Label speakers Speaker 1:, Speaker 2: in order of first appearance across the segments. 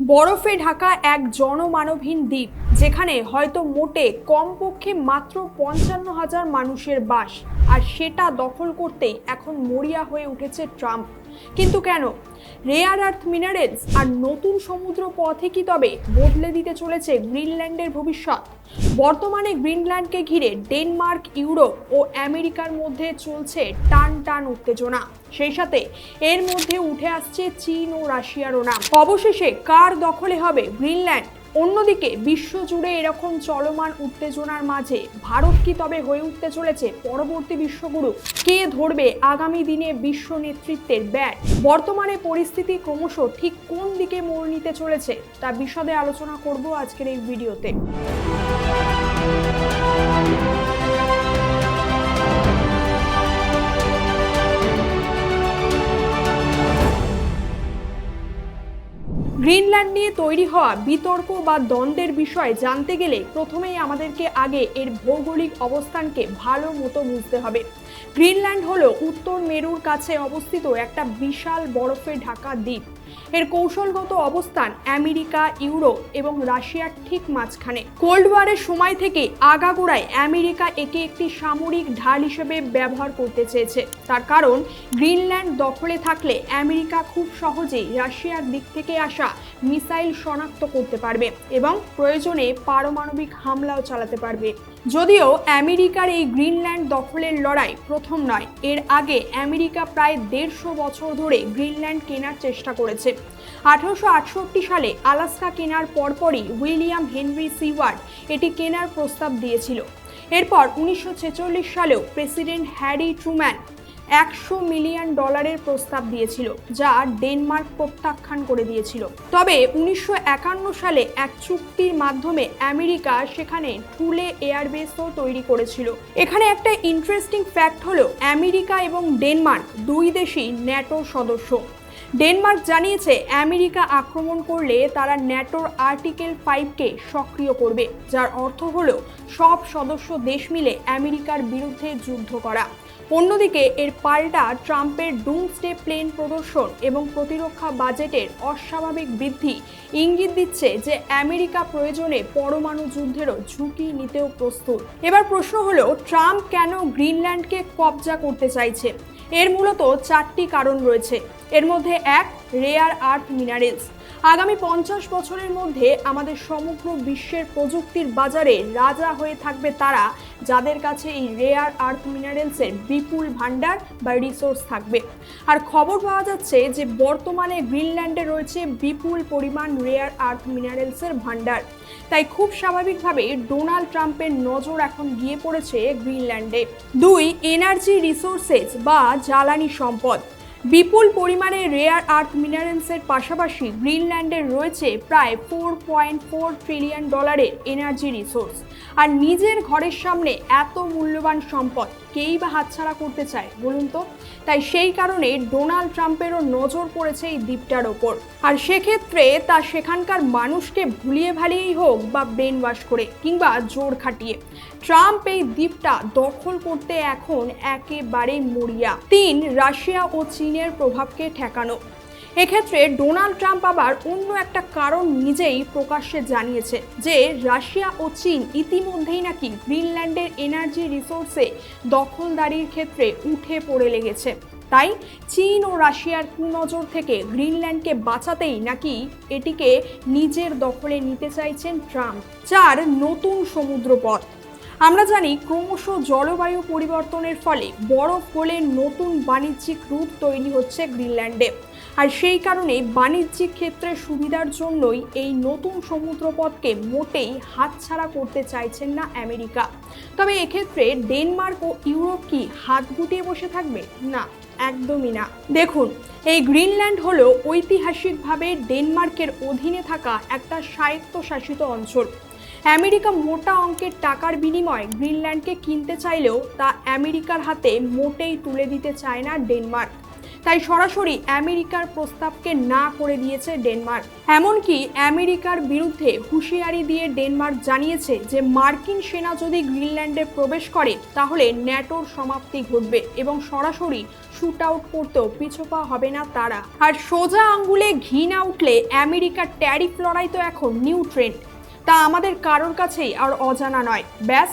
Speaker 1: বরফে ঢাকা এক জনমানবহীন দ্বীপ, যেখানে হয়তো মোটে কমপক্ষে মাত্র ৫৫,০০০ মানুষের বাস, আর সেটা দখল করতেই এখন মরিয়া হয়ে উঠেছে ট্রাম্প। কিন্তু কেন? রেয়ার আর্থ মিনারেলস আর নতুন সমুদ্র পথে কি তবে বদলে দিতে চলেছে গ্রিনল্যান্ডের ভবিষ্যৎ? বর্তমানে গ্রিনল্যান্ডকে ঘিরে ডেনমার্ক, ইউরোপ ও আমেরিকার মধ্যে চলছে টান টান উত্তেজনা। সেই সাথে এর মধ্যে উঠে আসছে চীন ও রাশিয়ারও নাম। অবশেষে কার দখলে হবে গ্রিনল্যান্ড? অন্যদিকে বিশ্বজুড়ে এরকম চলমান উত্তেজনার মাঝে ভারত কি তবে হয়ে উঠতে চলেছে পরবর্তী বিশ্বগুরু? কে ধরবে আগামী দিনে বিশ্ব নেতৃত্বের ব্যাট? বর্তমানে পরিস্থিতি ক্রমশ ঠিক কোন দিকে মোড় নিতে চলেছে তা বিশদে আলোচনা করব আজকের এই ভিডিওতে। গ্রিনল্যান্ড নিয়ে তৈরি হওয়া বিতর্ক বা দ্বন্দ্বের বিষয়ে জানতে গেলে প্রথমেই আমাদেরকে আগে এর ভৌগোলিক অবস্থানকে ভালো মতো বুঝতে হবে। গ্রিনল্যান্ড হলো উত্তর মেরুর কাছে অবস্থিত একটা বিশাল বরফে ঢাকা দ্বীপ। এর কৌশলগত অবস্থান আমেরিকা, ইউরোপ এবং রাশিয়ার ঠিক মাঝখানে। কোল্ড ওয়ারের সময় থেকে আগাগোড়ায় আমেরিকা একে একটি সামরিক ঢাল হিসেবে ব্যবহার করতে চেয়েছে। তার কারণ, গ্রিনল্যান্ড দখলে থাকলে আমেরিকা খুব সহজেই রাশিয়ার দিক থেকে আসা মিসাইল শনাক্ত করতে পারবে এবং প্রয়োজনে পারমাণবিক হামলাও চালাতে পারবে। যদিও আমেরিকার এই গ্রিনল্যান্ড দখলের লড়াই প্রথম নয়। এর আগে আমেরিকা প্রায় ১৫০ বছর ধরে গ্রিনল্যান্ড কেনার চেষ্টা করেছে। ১৮৬৮ সালে আলাস্কা কেনার পরপরই উইলিয়াম হেনরি সিওয়ার্ড এটি কেনার প্রস্তাব দিয়েছিল। এরপর ১৯৪৬ সালেও প্রেসিডেন্ট হ্যারি ট্রুম্যান $১০০ মিলিয়ন প্রস্তাব দিয়েছিল, যা ডেনমার্ক প্রত্যাখ্যান করে দিয়েছিল। তবে ১৯৫১ সালে এক চুক্তির মাধ্যমে আমেরিকা সেখানে ঠুলে এয়ারবেসও তৈরি করেছিল। এখানে একটা ইন্টারেস্টিং ফ্যাক্ট হলো, আমেরিকা এবং ডেনমার্ক দুই দেশই ন্যাটোর সদস্য। ডেনমার্ক জানিয়েছে আমেরিকা আক্রমণ করলে তারা ন্যাটোর আর্টিকেল 5কে সক্রিয় করবে, যার অর্থ হলো সব সদস্য দেশ মিলে আমেরিকার বিরুদ্ধে যুদ্ধ করা। অন্যদিকে এর পাল্টা ট্রাম্পের ডুমসডে প্লেন প্রদর্শন এবং প্রতিরক্ষা বাজেটের অস্বাভাবিক বৃদ্ধি ইঙ্গিত দিচ্ছে যে আমেরিকা প্রয়োজনে পরমাণু যুদ্ধেরও ঝুঁকি নিতেও প্রস্তুত। এবার প্রশ্ন হলো, ট্রাম্প কেন গ্রিনল্যান্ডকে কবজা করতে চাইছে? এর মূলত 4টি কারণ রয়েছে। এর মধ্যে এক, রেয়ার আর্থ মিনারেলস। আগামী 50 বছরের মধ্যে আমাদের সমগ্র বিশ্বের প্রযুক্তির বাজারে রাজা হয়ে থাকবে তারা, যাদের কাছে এই রেয়ার আর্থ মিনারেলসের বিপুল ভান্ডার বা রিসোর্স থাকবে। আর খবর পাওয়া যাচ্ছে যে বর্তমানে গ্রিনল্যান্ডে রয়েছে বিপুল পরিমাণ রেয়ার আর্থ মিনারেলসের ভান্ডার। তাই খুব স্বাভাবিকভাবে ডোনাল্ড ট্রাম্পের নজর এখন গিয়ে পড়েছে গ্রিনল্যান্ডে। 2, এনার্জি রিসোর্সেস বা জ্বালানি সম্পদ। বিপুল পরিমাণে রেয়ার আর্থ মিনারেলসের পাশাপাশি গ্রিনল্যান্ডের রয়েছে প্রায় $4.4 ট্রিলিয়ন এনার্জি রিসোর্স। আর নিজের ঘরের সামনে এত মূল্যবান সম্পদ কেই বা হাতছাড়া করতে চায় বলুন তো? তাই সেই কারণে ডোনাল্ড ট্রাম্পেরও নজর পড়েছে এই দ্বীপটার ওপর। আর সেক্ষেত্রে তা সেখানকার মানুষকে ভুলিয়ে ভালিয়েই হোক বা ব্রেন ওয়াশ করে কিংবা জোর খাটিয়ে, ট্রাম্প এই দ্বীপটা দখল করতে এখন একেবারেই মরিয়া। 3, রাশিয়া ও চীনের প্রভাবকে ঠেকানো। এক্ষেত্রে ডোনাল্ড ট্রাম্প আবার অন্য একটা কারণ নিজেই প্রকাশ্যে জানিয়েছে যে রাশিয়া ও চীন ইতিমধ্যেই নাকি গ্রিনল্যান্ডের এনার্জি রিসোর্সে দখলদারির ক্ষেত্রে উঠে পড়ে লেগেছে। তাই চীন ও রাশিয়ার কুনজর থেকে গ্রিনল্যান্ডকে বাঁচাতেই নাকি এটিকে নিজের দখলে নিতে চাইছেন ট্রাম্প। 4, নতুন সমুদ্রপথ। আমরা জানি ক্রমশ জলবায়ু পরিবর্তনের ফলে বরফ গলে নতুন বাণিজ্যিক রুট তৈরি হচ্ছে গ্রিনল্যান্ডে। আর সেই কারণে বাণিজ্যিক ক্ষেত্রে সুবিধার জন্যই এই নতুন সমুদ্রপথকে মোটেই হাতছাড়া করতে চাইছেন না আমেরিকা। তবে এক্ষেত্রে ডেনমার্ক ও ইউরোপ কি হাত গুটিয়ে বসে থাকবে? না, একদমই না। দেখুন, এই গ্রিনল্যান্ড হলো ঐতিহাসিকভাবে ডেনমার্কের অধীনে থাকা একটা স্বায়ত্তশাসিত অঞ্চল। আমেরিকা মোটা অঙ্কের টাকার বিনিময়ে গ্রিনল্যান্ডকে কিনতে চাইলেও তা আমেরিকার হাতে মোটেই তুলে দিতে চায় না ডেনমার্ক। তাই সরাসরি আমেরিকার প্রস্তাবকে না করে দিয়েছে ডেনমার্ক। এমনকি আমেরিকার বিরুদ্ধে হুঁশিয়ারি দিয়ে ডেনমার্ক জানিয়েছে যে মার্কিন সেনা যদি গ্রিনল্যান্ডে প্রবেশ করে তাহলে ন্যাটোর সমাপ্তি ঘটবে এবং সরাসরি শুট আউট করতেও পিছপা হবে না তারা। আর সোজা আঙ্গুলে ঘি না উঠলে আমেরিকার ট্যারিফ লড়াই তো এখন নিউ ট্রেন্ড, তা আমাদের কারোর কাছেই আর অজানা নয়। ব্যাস,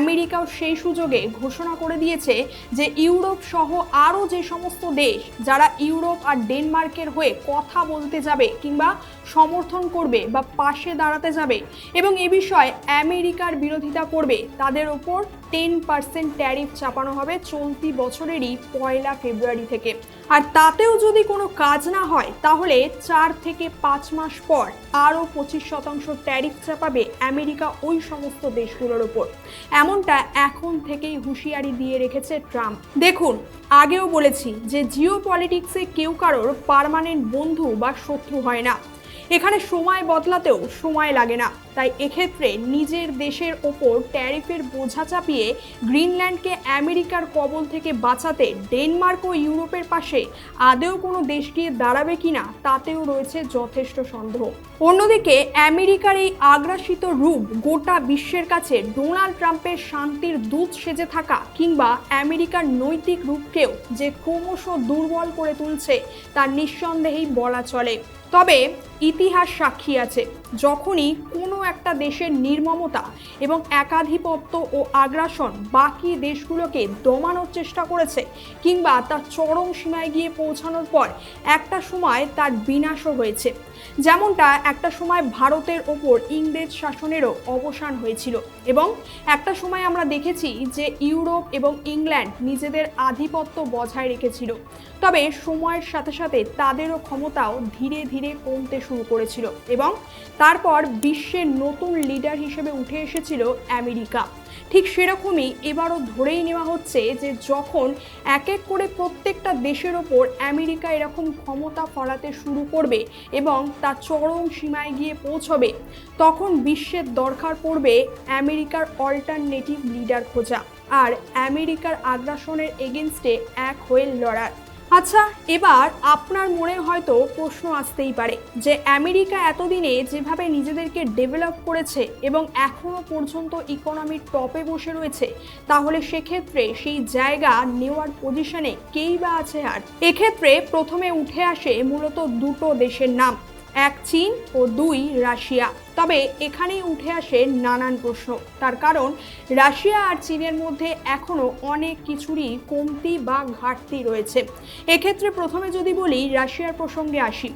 Speaker 1: আমেরিকাও সেই সুযোগে ঘোষণা করে দিয়েছে যে ইউরোপ সহ আরও যে সমস্ত দেশ যারা ইউরোপ আর ডেনমার্কের হয়ে কথা বলতে যাবে কিংবা সমর্থন করবে বা পাশে দাঁড়াতে যাবে এবং এ বিষয়ে আমেরিকার বিরোধিতা করবে, তাদের ওপর 10% ট্যারিফ চাপানো হবে চলতি বছরেরই 1 ফেব্রুয়ারি থেকে। আর তাতেও যদি কোনো কাজ না হয় তাহলে 4 থেকে 5 মাস পর আরও 25% ট্যারিফ চাপাবে আমেরিকা ওই সমস্ত দেশগুলোর ওপর। এমনটা এখন থেকেই হুঁশিয়ারি দিয়ে রেখেছে ট্রাম্প। দেখুন, আগেও বলেছি যে জিও পলিটিক্সে কেউ কারোর পার্মানেন্ট বন্ধু বা শত্রু হয় না। এখানে সময় বদলাতেও সময় লাগে না। তাই এক্ষেত্রে নিজের দেশের ওপর ট্যারিফের বোঝা চাপিয়ে গ্রিনল্যান্ডকে আমেরিকার কবল থেকে বাঁচাতে ডেনমার্ক ও ইউরোপের পাশে আদৌ কোনো দেশ গিয়ে দাঁড়াবে কিনা তাতেও রয়েছে যথেষ্ট সন্দেহ। অন্যদিকে আমেরিকার এই আগ্রাসিত রূপ গোটা বিশ্বের কাছে ডোনাল্ড ট্রাম্পের শান্তির দূত সেজে থাকা কিংবা আমেরিকার নৈতিক রূপকেও যে ক্রমশ দুর্বল করে তুলছে তা নিঃসন্দেহেই বলা চলে। তবে ইতিহাস সাক্ষী আছে, যখনই কোনো একটা দেশের নির্মমতা এবং একাধিপত্য ও আগ্রাসন বাকি দেশগুলোকে দমানোর চেষ্টা করেছে কিংবা তার চরম সীমায় গিয়ে পৌঁছানোর পর একটা সময় তার বিনাশও হয়েছে। যেমনটা একটা সময় ভারতের ওপর ইংরেজ শাসনেরও অবসান হয়েছিল এবং একটা সময় আমরা দেখেছি যে ইউরোপ এবং ইংল্যান্ড নিজেদের আধিপত্য বজায় রেখেছিল। তবে সময়ের সাথে সাথে তাদেরও ক্ষমতাও ধীরে ধীরে কমতে শুরু করেছিল এবং তারপর বিশ্বের নতুন লিডার হিসেবে উঠে এসেছিল আমেরিকা। ঠিক সেরকমই এবারও ধরেই নেওয়া হচ্ছে যে যখন এক এক করে প্রত্যেকটা দেশের ওপর আমেরিকা এরকম ক্ষমতা ফলাতে শুরু করবে এবং তা চরম সীমায় গিয়ে পৌঁছবে, তখন বিশ্বের দরকার পড়বে আমেরিকার অল্টারনেটিভ লিডার খোঁজা আর আমেরিকার আগ্রাসনের এগেনস্টে এক হয়ে লড়ার। আচ্ছা, এবার আপনার মনে হয়তো প্রশ্ন আসতেই পারে যে আমেরিকা এতদিনে যেভাবে নিজেদেরকে ডেভেলপ করেছে এবং এখনো পর্যন্ত ইকোনমির টপে বসে রয়েছে, তাহলে সেক্ষেত্রে সেই জায়গা নেওয়ার পজিশনে কেই বা আছে আর? এক্ষেত্রে প্রথমে উঠে আসে মূলত দুটো দেশের নাম, এক চীন ও দুই রাশিয়া। তবে এখানেই উঠে আসে নানান প্রশ্ন, তার কারণ রাশিয়া আর চীনের মধ্যে এখনও অনেক কিছুরই কমতি বা ঘাটতি রয়েছে। এক্ষেত্রে প্রথমে যদি বলি রাশিয়ার প্রসঙ্গে আসি।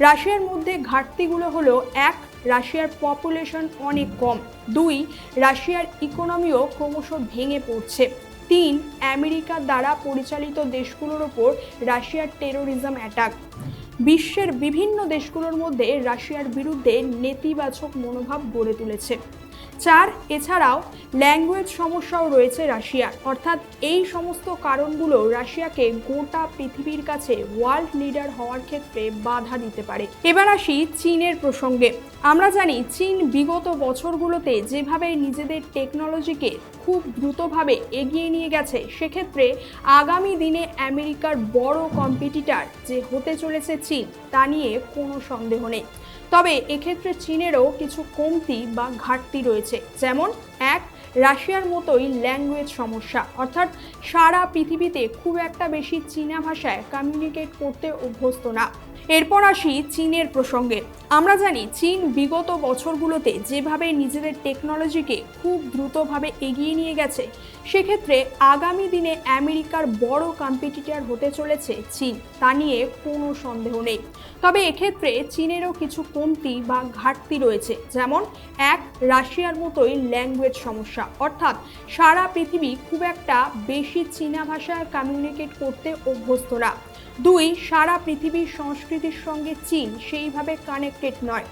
Speaker 1: রাশিয়ার মধ্যে ঘাটতিগুলো হলো, এক, রাশিয়ার পপুলেশন অনেক কম, দুই, রাশিয়ার ইকোনমিও ক্রমশ ভেঙে পড়ছে, তিন, আমেরিকা দ্বারা পরিচালিত দেশগুলোর ওপর রাশিয়ার টেরোরিজম অ্যাটাক, বিশ্বের বিভিন্ন দেশগুলোর মধ্যে রাশিয়ার বিরুদ্ধে নেতিবাচক মনোভাব গড়ে তুলেছে, চার, এছাড়াও ল্যাঙ্গুয়েজ সমস্যাও রয়েছে রাশিয়ার। অর্থাৎ এই সমস্ত কারণগুলো রাশিয়াকে গোটা পৃথিবীর কাছে ওয়ার্ল্ড লিডার হওয়ার ক্ষেত্রে বাধা দিতে পারে। এবার আসি চীনের প্রসঙ্গে। আমরা জানি চীন বিগত বছরগুলোতে যেভাবে নিজেদের টেকনোলজিকে খুব দ্রুতভাবে এগিয়ে নিয়ে গেছে, সেক্ষেত্রে আগামী দিনে আমেরিকার বড় কম্পিটিটর যে হতে চলেছে চীন, তা নিয়ে কোনো সন্দেহ নেই। তবে এক্ষেত্রে চীনেরও কিছু কমতি বা ঘাটতি রয়েছে, যেমন এক, রাশিয়ার মতোই ল্যাঙ্গুয়েজ সমস্যা, অর্থাৎ সারা পৃথিবীতে খুব একটা বেশি চীনা ভাষায় কমিউনিকেট করতে অভ্যস্ত না। এরপর আসি চীনের প্রসঙ্গে। আমরা জানি চীন বিগত বছরগুলোতে যেভাবে নিজেদের টেকনোলজিকে খুব দ্রুতভাবে এগিয়ে নিয়ে গেছে, সেক্ষেত্রে আগামী দিনে আমেরিকার বড় কম্পিটিটর হতে চলেছে চীন, তা নিয়ে কোনো সন্দেহ নেই। তবে এক্ষেত্রে চীনেরও কিছু কমতি বা ঘাটতি রয়েছে, যেমন এক, রাশিয়ার মতোই ল্যাঙ্গুয়েজ সমস্যা, অর্থাৎ সারা পৃথিবী খুব একটা বেশি চীনা ভাষায় কমিউনিকেট করতে অভ্যস্ত না, দুই, সারা পৃথিবীর সংস্কৃতির সঙ্গে চীন সেইভাবে কানেক্টেড নয়,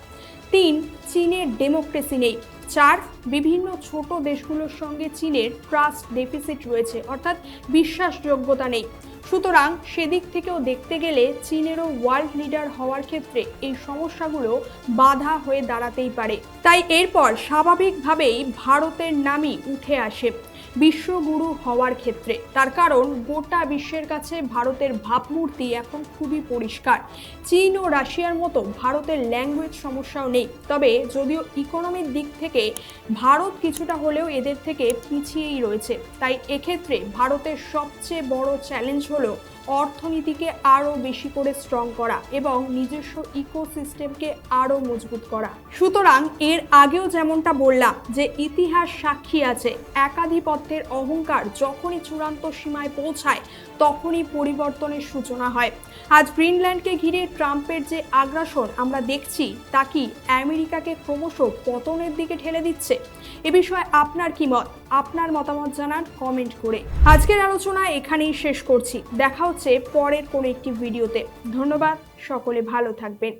Speaker 1: তিন, চীনের ডেমোক্রেসি নেই, চার, বিভিন্ন ছোট দেশগুলোর সঙ্গে চীনের ট্রাস্ট ডেফিসিট রয়েছে, অর্থাৎ বিশ্বাসযোগ্যতা নেই। সুতরাং সেদিক থেকেও দেখতে গেলে চীনেরও ওয়ার্ল্ড লিডার হওয়ার ক্ষেত্রে এই সমস্যাগুলো বাধা হয়ে দাঁড়াতেই পারে। তাই এরপর স্বাভাবিকভাবেই ভারতের নামই উঠে আসে। বিশ্বগুরু হওয়ার ক্ষেত্রে। তার কারণ গোটা বিশ্বের কাছে ভারতের ভাবমূর্তি এখন খুবই পরিষ্কার। চীন ও রাশিয়ার মতো ভারতের ল্যাঙ্গুয়েজ সমস্যাও নেই, তবে যদিও ইকোনমির দিক থেকে ভারত কিছুটা হলেও এদের থেকে পিছিয়েই রয়েছে। তাই এক্ষেত্রে ভারতের সবচেয়ে বড় চ্যালেঞ্জ হলো অর্থনীতিকে আরও বেশি করে স্ট্রং করা এবং নিজস্ব ইকোসিস্টেমকে আরও মজবুত করা। সুতরাং এর আগেও যেমনটা বললাম যে ইতিহাস সাক্ষী আছে, একাধিপত্যের অহংকার যখনই চূড়ান্ত সীমায় পৌঁছায় তখনই পরিবর্তনের সূচনা হয়। আজ গ্রিনল্যান্ডকে ঘিরে ট্রাম্পের যে আগ্রাসন আমরা দেখছি তা কি আমেরিকাকে ক্রমশ পতনের দিকে ঠেলে দিচ্ছে? এ বিষয়ে আপনার কি মত? আপনার মতামত জানান কমেন্ট করে। আজকের আলোচনা এখানেই শেষ করছি। দেখা হচ্ছে পরের কোনো একটি ভিডিওতে। ধন্যবাদ, সকলে ভালো থাকবেন।